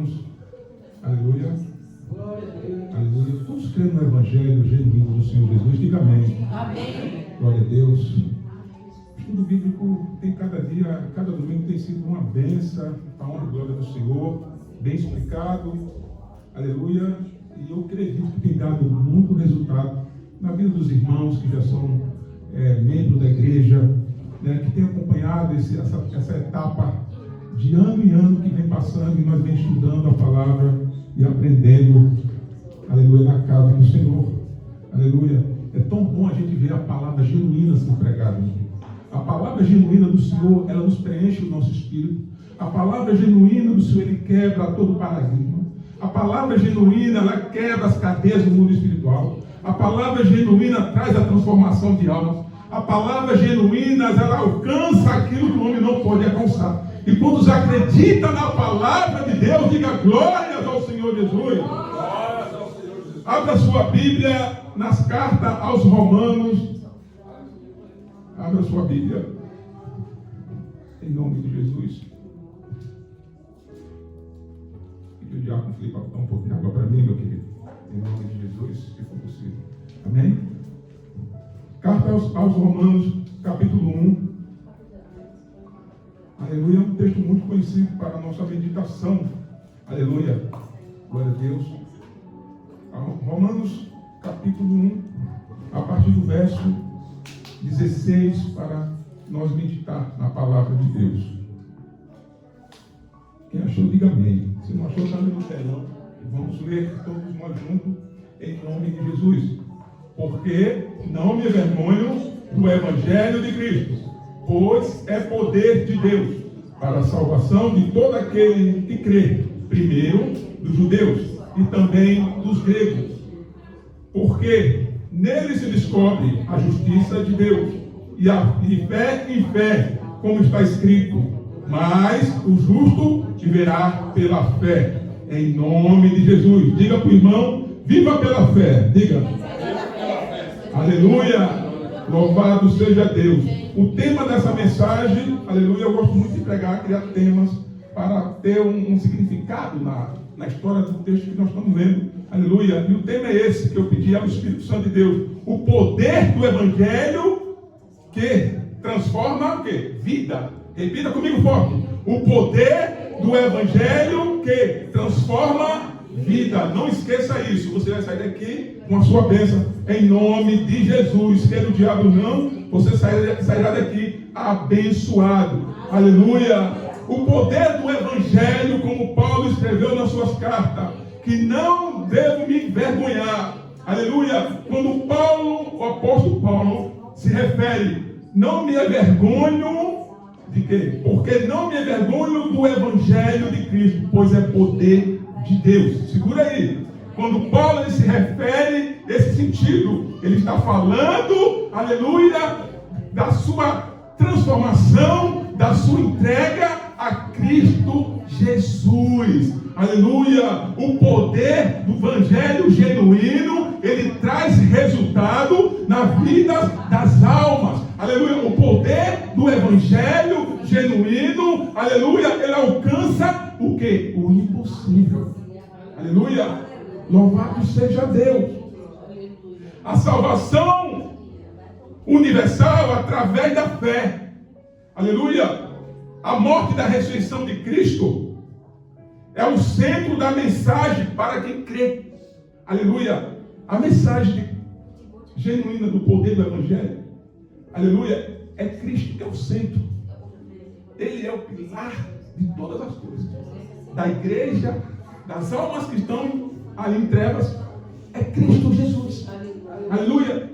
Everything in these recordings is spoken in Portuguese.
irmãos? Aleluia. Aleluia. Todos creem no Evangelho genuíno do Senhor Jesus. Diga amém. Amém. Glória a Deus. O estudo bíblico tem cada dia, cada domingo tem sido uma bênção para a honra e glória do Senhor. Bem explicado. Aleluia. E eu acredito que tem dado muito resultado na vida dos irmãos que já são membros da igreja, né, que tem acompanhado essa etapa de ano em ano que vem passando e nós vem estudando a palavra e aprendendo, aleluia, na casa do Senhor. Aleluia. É tão bom a gente ver a palavra genuína sendo pregada. A palavra genuína do Senhor, ela nos preenche o nosso espírito. A palavra genuína do Senhor, ele quebra todo o paradigma. A palavra genuína, ela quebra as cadeias do mundo espiritual. A palavra genuína traz a transformação de almas. A palavra genuína, ela alcança aquilo que o homem não pode alcançar. E quando você acredita na palavra de Deus, diga glórias ao Senhor Jesus. Abra sua Bíblia nas cartas aos Romanos. Abra sua Bíblia. Em nome de Jesus. E o diácono Felipe vai botar um pouquinho de água para mim, meu querido. Em nome de Jesus, se for possível. Amém? Carta aos Romanos, capítulo 1. Aleluia, é um texto muito conhecido para a nossa meditação. Aleluia, glória a Deus. Romanos, capítulo 1, a partir do verso 16, para nós meditar na palavra de Deus. Quem achou, diga amém. Se não achou, está no telão. Vamos ler todos nós juntos, em nome de Jesus. Porque não me envergonho do Evangelho de Cristo, pois é poder de Deus para a salvação de todo aquele que crê, primeiro dos judeus e também dos gregos, porque nele se descobre a justiça de Deus, e de fé em fé, como está escrito, mas o justo viverá pela fé, em nome de Jesus. Diga para o irmão, viva pela fé. Diga, aleluia, louvado seja Deus. O tema dessa mensagem, aleluia, eu gosto muito de pregar, criar temas para ter um significado na história do texto que nós estamos lendo, aleluia. E o tema é esse que eu pedi ao Espírito Santo de Deus: o poder do Evangelho que transforma o quê? Vida. Repita comigo forte: o poder do Evangelho que transforma vida. Não esqueça isso. Você vai sair daqui com a sua bênção em nome de Jesus. Quer o diabo não, você sairá daqui abençoado. Aleluia. O poder do Evangelho, como Paulo escreveu nas suas cartas, que não devo me envergonhar. Aleluia. Quando Paulo, o apóstolo Paulo, se refere, não me envergonho de quê? Porque não me envergonho do Evangelho de Cristo, pois é poder de Deus. Segura aí. Quando Paulo ele se refere nesse sentido, ele está falando, aleluia, da sua transformação, da sua entrega a Cristo Jesus. Aleluia. O poder do Evangelho genuíno, ele traz resultado na vida das almas. Aleluia. O poder do Evangelho genuíno, aleluia, ele alcança o quê? O impossível. Aleluia. Louvado seja Deus. A salvação universal através da fé. Aleluia. A morte e da ressurreição de Cristo é o centro da mensagem para quem crê. Aleluia. A mensagem genuína do poder do Evangelho, aleluia, é Cristo que é o centro. Ele é o pilar de todas as coisas. Da igreja, das almas que estão ali em trevas, é Cristo Jesus. Aleluia.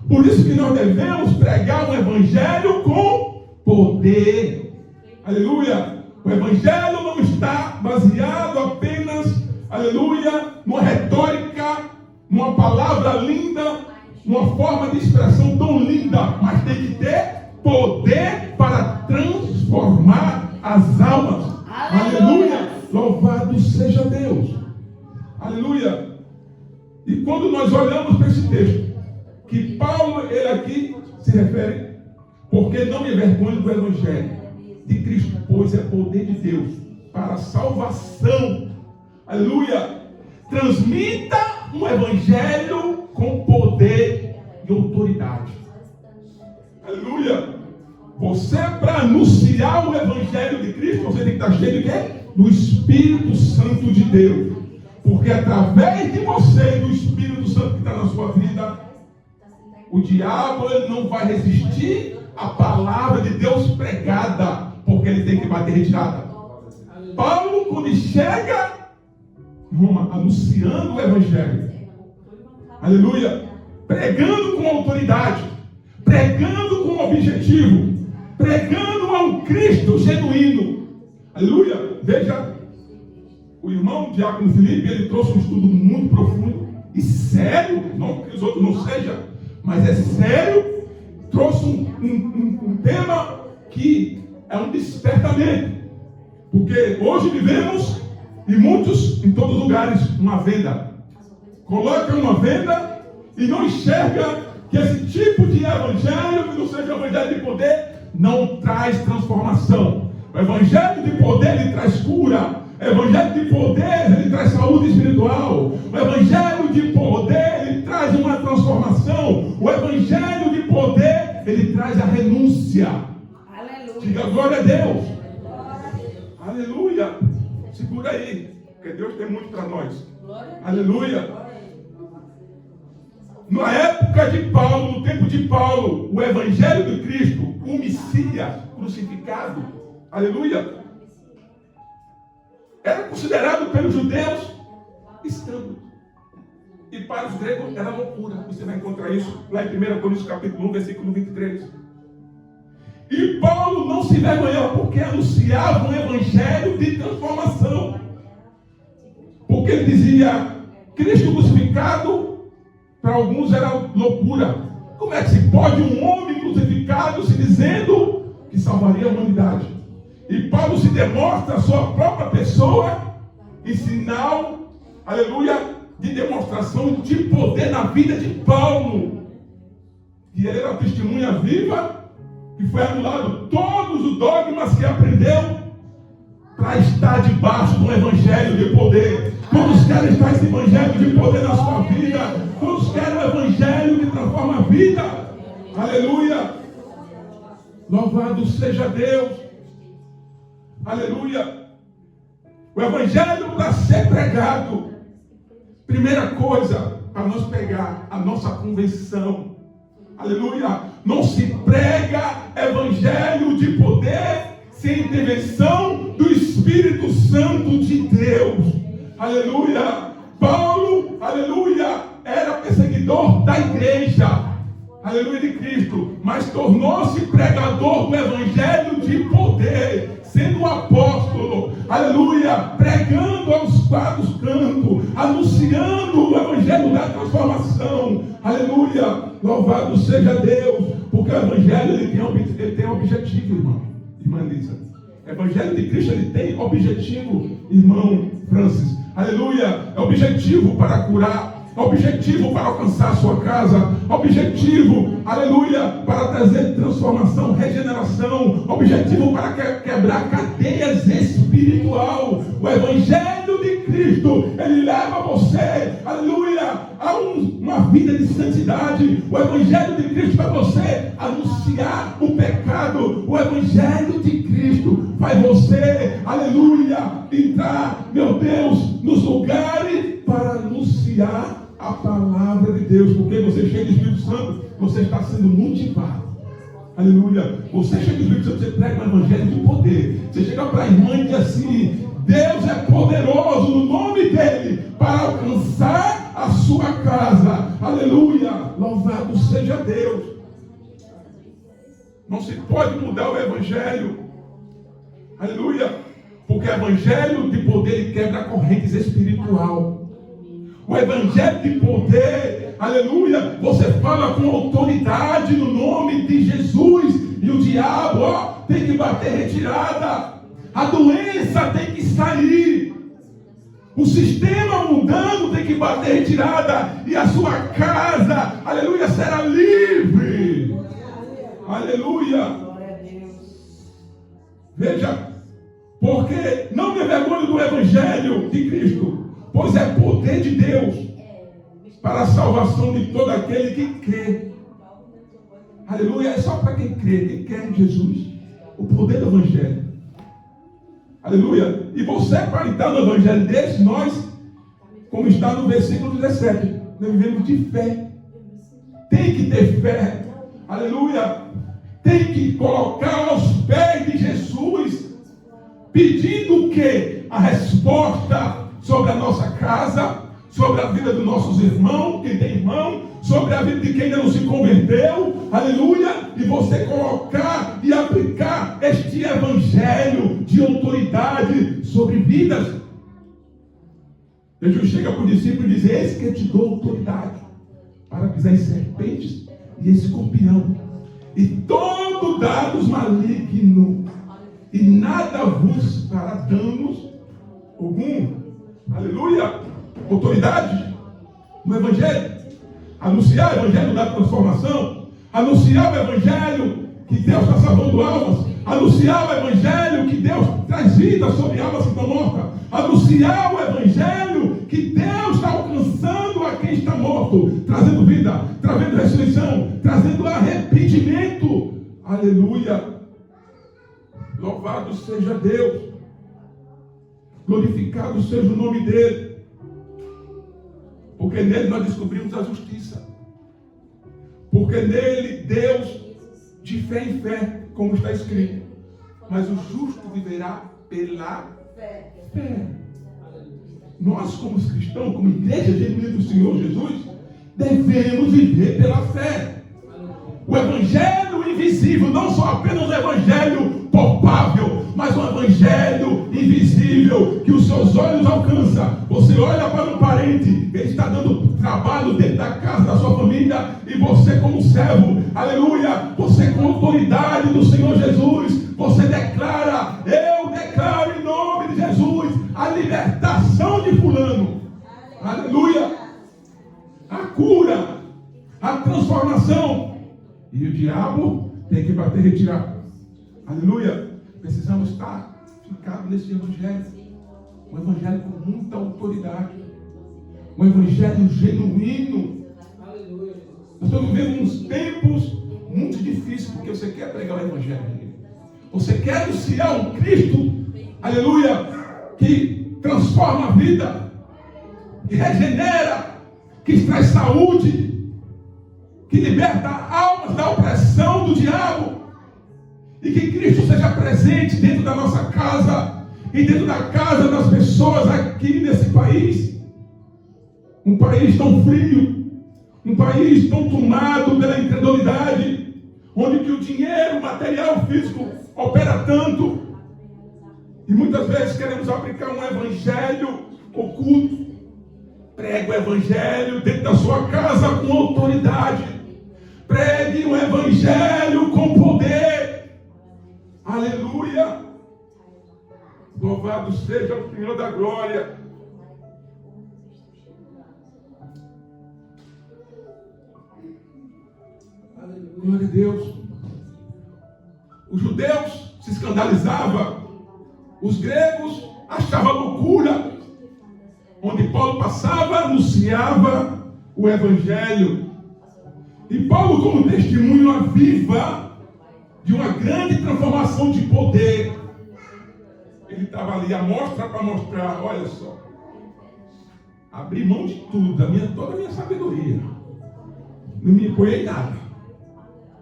Por isso que nós devemos pregar o Evangelho com poder. Aleluia. O Evangelho não está baseado apenas, aleluia, numa retórica, numa palavra linda, numa forma de expressão tão linda, mas tem que ter poder para transformar as almas. Aleluia. Louvado seja Deus. Aleluia. E quando nós olhamos para esse texto, que Paulo, ele aqui se refere, porque não me envergonho do Evangelho de Cristo, pois é poder de Deus para a salvação. Aleluia. Transmita um evangelho com poder e autoridade. Aleluia. Você, para anunciar o evangelho de Cristo, você tem que estar cheio de quê? Do Espírito Santo de Deus. Porque através de você, do Espírito Santo que está na sua vida, o diabo ele não vai resistir à palavra de Deus pregada, porque ele tem que bater retirada. Paulo, quando ele chega Roma, anunciando o evangelho, aleluia, pregando com autoridade, pregando com objetivo, pregando a um Cristo genuíno, aleluia. Veja, o irmão Diácono Felipe, ele trouxe um estudo muito profundo e sério, não que os outros não sejam, mas é sério. Trouxe um tema que é um despertamento, porque hoje vivemos e muitos em todos os lugares uma venda, coloca uma venda e não enxerga que esse tipo de evangelho, que não seja evangelho de poder, não traz transformação. O evangelho de poder ele traz cura. O evangelho de poder ele traz saúde espiritual. O evangelho de poder ele traz uma transformação. O evangelho de poder ele traz a renúncia. Aleluia. Diga glória a Deus. Aleluia. Segura aí, porque Deus tem muito para nós. Aleluia. Na época de Paulo, no tempo de Paulo, o evangelho de Cristo, o Messias crucificado, aleluia, era considerado pelos judeus escândalo. E para os gregos era loucura. Você vai encontrar isso lá em 1 Coríntios capítulo 1, versículo 23. E Paulo não se envergonhava porque anunciava um evangelho de transformação. Porque ele dizia, Cristo crucificado, para alguns era loucura. Como é que se pode um homem crucificado se dizendo que salvaria a humanidade? E Paulo se demonstra a sua própria pessoa em sinal, aleluia, de demonstração de poder na vida de Paulo. E ele era uma testemunha viva, que foi anulado todos os dogmas que aprendeu para estar debaixo de um evangelho de poder. Todos querem estar esse evangelho de poder na sua vida. Todos querem o evangelho que transforma a vida. Aleluia. Louvado seja Deus. Aleluia. O evangelho para ser pregado. Primeira coisa, para nós pegar a nossa convenção. Aleluia. Não se prega evangelho de poder sem intervenção do Espírito Santo de Deus. Aleluia. Paulo, aleluia, era perseguidor da igreja, aleluia, de Cristo, mas tornou-se pregador do evangelho de poder, sendo um apóstolo, aleluia, pregando aos quatro cantos, anunciando o evangelho da transformação, aleluia. Louvado seja Deus, porque o evangelho ele tem objetivo, irmão, irmã Lisa. O evangelho de Cristo ele tem objetivo, irmão Francis. Aleluia. É objetivo para curar, objetivo para alcançar a sua casa, objetivo, aleluia, para trazer transformação, regeneração, objetivo para quebrar cadeias espiritual. O evangelho de Cristo, ele leva você, aleluia, a uma vida de santidade. O evangelho de Cristo faz você anunciar o pecado. O evangelho de Cristo faz você, aleluia, entrar, meu Deus, nos lugares para anunciar a palavra de Deus. Porque você cheio do Espírito Santo, você está sendo motivado. Aleluia. Você chega do Espírito Santo, você prega um evangelho de poder. Você chega para a irmã e diz assim: Deus é poderoso no nome dele para alcançar a sua casa. Aleluia. Louvado seja Deus. Não se pode mudar o evangelho. Aleluia. Porque o evangelho de poder ele quebra correntes espiritual. O evangelho de poder, aleluia, você fala com autoridade no nome de Jesus e o diabo, ó, tem que bater retirada. A doença tem que sair. O sistema mundano tem que bater retirada e a sua casa, aleluia, será livre. Aleluia. Veja, Porque não me envergonho do Evangelho de Cristo, pois é poder de Deus para a salvação de todo aquele que crê. Aleluia, é só para quem crê, quem quer em Jesus. O poder do Evangelho. Aleluia. E você, para entrar no Evangelho desse, nós, como está no versículo 17, nós vivemos de fé. Tem que ter fé. Aleluia. Tem que colocar aos pés de Jesus, pedindo o quê? A resposta sobre a nossa casa, sobre a vida dos nossos irmãos, quem tem irmão, sobre a vida de quem ainda não se converteu, aleluia, e você colocar e aplicar este evangelho de autoridade sobre vidas. Jesus chega para o discípulo e diz: eis que eu te dou autoridade para pisar em serpentes e escorpião, e todo dados maligno, e nada vos fará danos algum. Aleluia. Autoridade no Evangelho. Anunciar o Evangelho da transformação. Anunciar o Evangelho que Deus está salvando almas. Anunciar o Evangelho que Deus traz vida sobre almas que estão mortas. Anunciar o Evangelho que Deus está alcançando a quem está morto, trazendo vida, trazendo ressurreição, trazendo arrependimento. Aleluia. Louvado seja Deus. Glorificado seja o nome dele. Porque nele nós descobrimos a justiça. Porque nele Deus, de fé em fé, como está escrito. Mas o justo viverá pela fé. Nós, como cristãos, como igreja genuína do Senhor Jesus, devemos viver pela fé. O evangelho invisível, não só apenas o evangelho palpável, mas um evangelho invisível que os seus olhos alcançam. Você olha para um parente, ele está dando trabalho dentro da casa da sua família, e você como servo, aleluia, você com autoridade do Senhor Jesus, você declara: eu declaro em nome de Jesus a libertação de fulano, aleluia, a cura, a transformação, e o diabo tem que bater e retirar. Aleluia. Precisamos estar ficados nesse evangelho. Um evangelho com muita autoridade. Um evangelho genuíno. Aleluia. Nós estamos vivendo uns tempos muito difíceis, porque você quer pregar o evangelho. Você quer anunciar um Cristo, aleluia, que transforma a vida, que regenera, que traz saúde, que liberta almas da opressão do diabo. E que Cristo seja presente dentro da nossa casa e dentro da casa das pessoas aqui nesse país. Um país tão frio, um país tão tomado pela incredulidade, onde que o dinheiro, o material físico opera tanto. E muitas vezes queremos aplicar um evangelho oculto. Pregue o evangelho dentro da sua casa com autoridade. Pregue o evangelho com poder. Aleluia. Louvado seja o Senhor da glória. Glória a Deus. Os judeus se escandalizavam, os gregos achavam loucura. Onde Paulo passava, anunciava o evangelho. E Paulo, como testemunho viva de uma grande transformação de poder, ele estava ali à mostra para mostrar: olha só, abri mão de tudo, toda a minha sabedoria, não me apoiei em nada,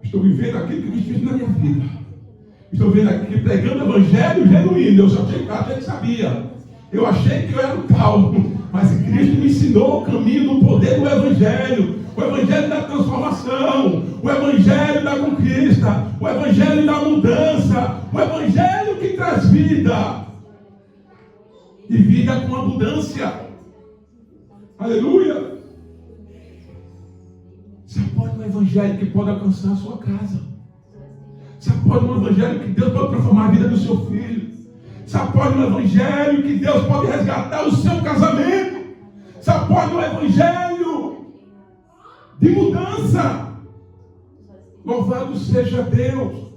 estou vivendo aquilo que Cristo fez na minha vida, estou vendo aqui pregando o evangelho genuíno. Eu só achei que sabia, eu achei que eu era o tal, mas Cristo me ensinou o caminho do poder do evangelho. O evangelho da transformação, o evangelho da conquista, o evangelho da mudança, o evangelho que traz vida, e vida com abundância. Aleluia. Você apoia um evangelho que pode alcançar a sua casa. Você apoia um evangelho que Deus pode transformar a vida do seu filho. Você apoia um evangelho que Deus pode resgatar o seu casamento. Você apoia um evangelho de mudança. Louvado seja Deus.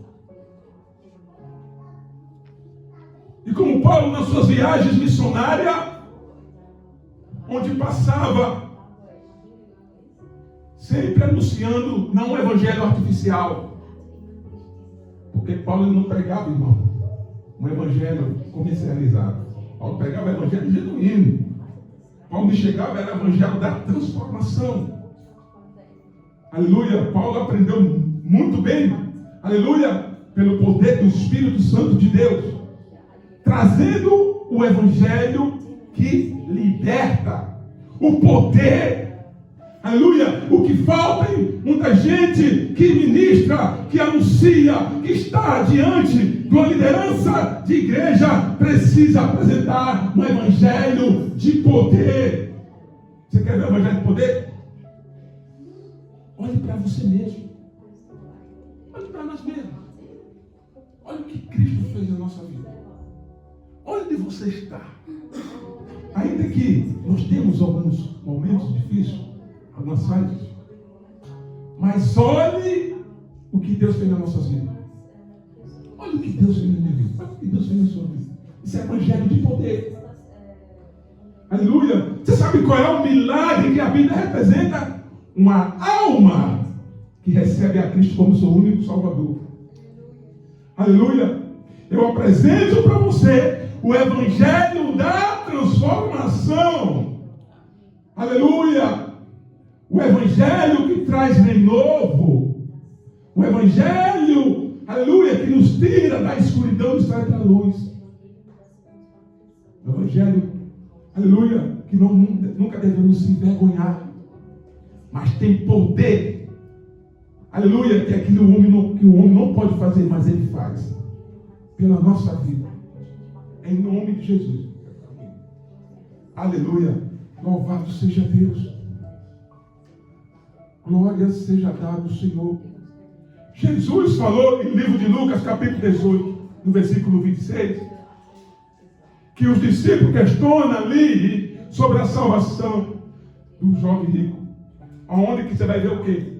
E como Paulo nas suas viagens missionárias, onde passava, sempre anunciando não um evangelho artificial. Porque Paulo não pregava, irmão, um evangelho comercializado. Paulo pregava o evangelho genuíno. Paulo chegava, era o evangelho da transformação. Aleluia. Paulo aprendeu muito bem, aleluia, pelo poder do Espírito Santo de Deus, trazendo o evangelho que liberta, o poder, aleluia. O que falta em muita gente que ministra, que anuncia, que está diante de uma liderança de igreja, precisa apresentar um evangelho de poder. Você quer ver o evangelho de poder? Olhe para você mesmo. Olhe para nós mesmos. Olha o que Cristo fez na nossa vida. Olha onde você está. Ainda que nós temos alguns momentos difíceis, algumas falhas, mas olhe o que Deus fez nas nossas vidas. Olha o que Deus fez na minha vida. Olha o que Deus fez na sua vida. Isso é evangelho de poder. Aleluia. Você sabe qual é o milagre que a Bíblia representa? Uma alma que recebe a Cristo como seu único Salvador. Aleluia. Eu apresento para você o evangelho da transformação. Aleluia. O evangelho que traz renovo. O evangelho, aleluia, que nos tira da escuridão e nos traz para a luz. O evangelho, aleluia, que nunca devemos se envergonhar, mas tem poder. Aleluia, que aquilo que o homem não pode fazer, mas ele faz. Pela nossa vida. Em nome de Jesus. Aleluia. Louvado seja Deus. Glória seja dada ao Senhor. Jesus falou em livro de Lucas, capítulo 18, no versículo 26, que os discípulos questionam ali sobre a salvação do jovem rico. Aonde que você vai ver o quê?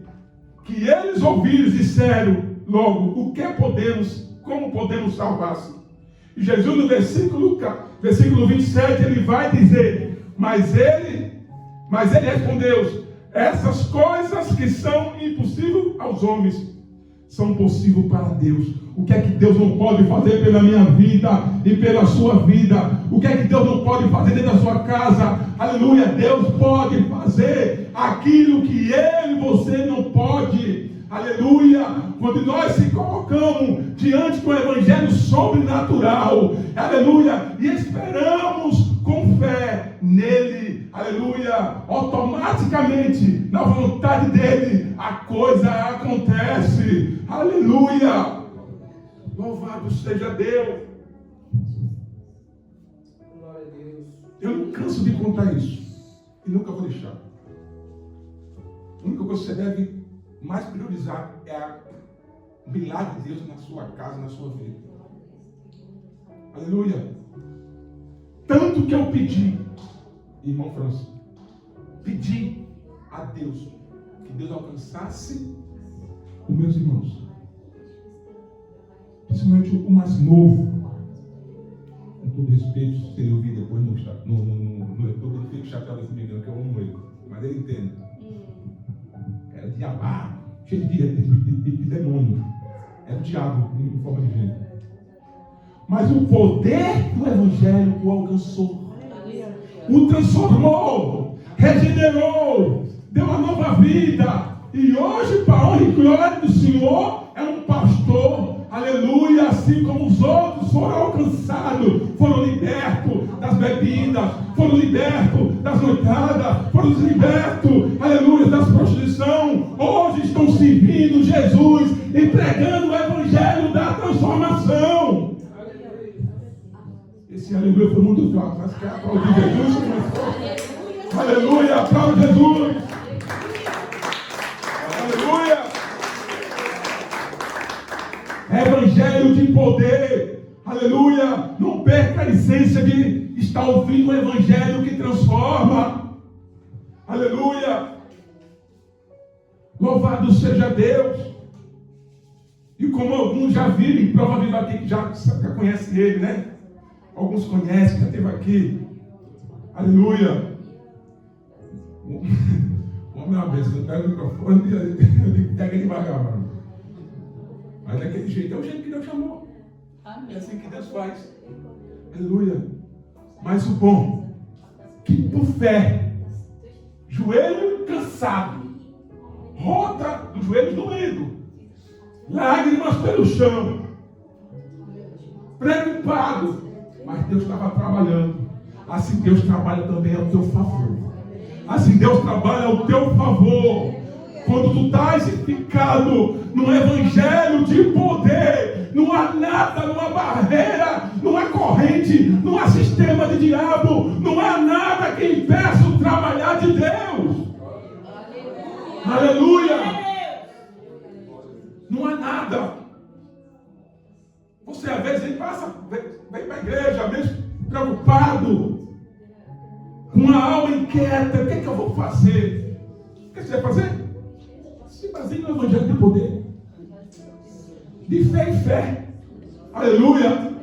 Que eles ouviram e disseram logo, o que podemos, como podemos salvar-se? E Jesus no versículo 27, ele vai dizer, mas ele respondeu, essas coisas que são impossíveis aos homens, são possíveis para Deus. O que é que Deus não pode fazer pela minha vida e pela sua vida? O que é que Deus não pode fazer dentro da sua casa? Aleluia, Deus pode fazer aquilo que eu e você não pode. Aleluia, quando nós se colocamos diante do evangelho sobrenatural, aleluia, e esperamos com fé nele, aleluia, automaticamente, na vontade dele, a coisa acontece, aleluia, louvado seja Deus. Glória a Deus. Eu não canso de contar isso, e nunca vou deixar. A única coisa que você deve mais priorizar é o milagre de Deus na sua casa, na sua vida. Aleluia. Tanto que eu pedi, irmão Francisco, pedi a Deus que Deus alcançasse os meus irmãos, principalmente o mais novo. Com todo respeito, se ele ouvir depois no YouTube, ele fica chateado comigo, que eu amo ele, mas ele entende. Era diabo, cheio de demônio. Era o diabo em forma de gente. Mas o poder do evangelho o alcançou, o transformou, regenerou, deu uma nova vida. E hoje, para a honra e glória do Senhor, é um pastor, aleluia, assim como os outros foram alcançados, foram libertos das bebidas, foram libertos das noitadas, foram libertos, aleluia, das prostituição. Hoje estão servindo Jesus e pregando o evangelho da transformação. Esse aleluia foi muito fraco, mas quer aplaudir Jesus? Aleluia, aplaude Jesus. Aleluia. Evangelho de poder. Aleluia. Não perca a essência de estar ouvindo o evangelho que transforma. Aleluia. Louvado seja Deus. E como alguns já viram, provavelmente aqui já conhecem ele, né? alguns conhecem, já esteve aqui. Aleluia. O homem é uma vez, eu pego o microfone e eu digo, pega devagar, mano. Mas daquele jeito, é o jeito que Deus chamou. É assim que Deus faz. Aleluia. Mas o bom, que por fé, joelho cansado, rota dos joelhos doendo, lágrimas pelo chão, preocupado, mas Deus estava trabalhando. Assim Deus trabalha também ao teu favor. Assim Deus trabalha ao teu favor. Quando tu estás ficado no evangelho de poder, não há nada, não há barreira, não há corrente, não há sistema de diabo, não há nada que impeça o trabalhar de Deus. Aleluia! Não há nada. Você às vezes vem para a igreja mesmo preocupado, com a alma inquieta. O que é que eu vou fazer? O que você vai fazer? Se baseie no evangelho de poder, de fé em fé. Aleluia!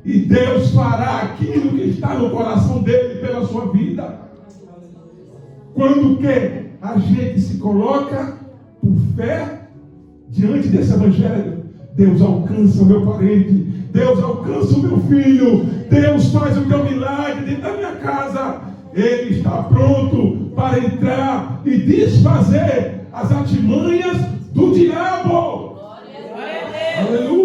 E Deus fará aquilo que está no coração dele pela sua vida. Quando que a gente se coloca por fé diante desse evangelho, Deus alcança o meu parente, Deus alcança o meu filho, Deus faz o teu milagre dentro da minha casa. Ele está pronto para entrar e desfazer as artimanhas do diabo. Aleluia!